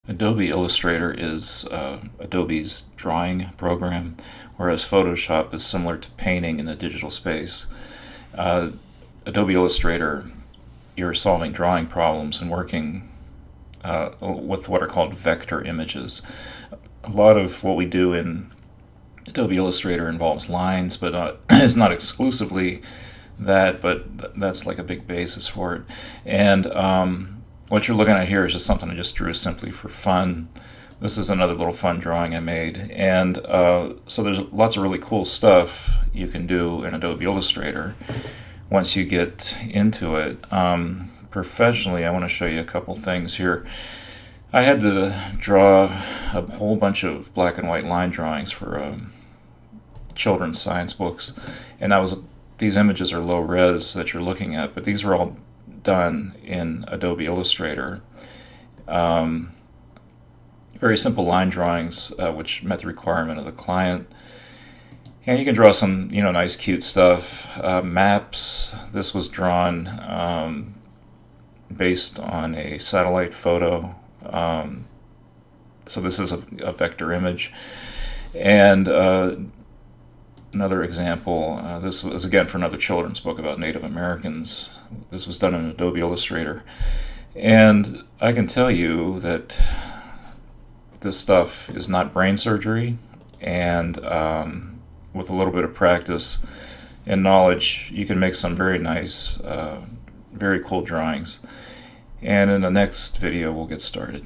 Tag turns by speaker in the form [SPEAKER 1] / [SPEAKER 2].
[SPEAKER 1] Adobe Illustrator is Adobe's drawing program, whereas Photoshop is similar to painting in the digital space. Uh, Adobe Illustrator, you're solving drawing problems and working with what are called vector images. A lot of what we do in Adobe Illustrator involves lines, but it's not exclusively that, but that's like a big basis for it. And what you're looking at here is just something I just drew simply for fun. This is another little fun drawing I made. And so there's lots of really cool stuff you can do in Adobe Illustrator once you get into it. Professionally, I want to show you a couple things here. I had to draw a whole bunch of black and white line drawings for children's science books, and these images are low res that you're looking at, but these were all done in Adobe Illustrator. Very simple line drawings, which met the requirement of the client. And you can draw some, nice, cute stuff. Maps. This was drawn based on a satellite photo. So this is a vector image. And another example, this was again for another children's book about Native Americans. This was done in Adobe Illustrator. And I can tell you that this stuff is not brain surgery, and with a little bit of practice and knowledge, you can make some very nice, very cool drawings. And in the next video, we'll get started.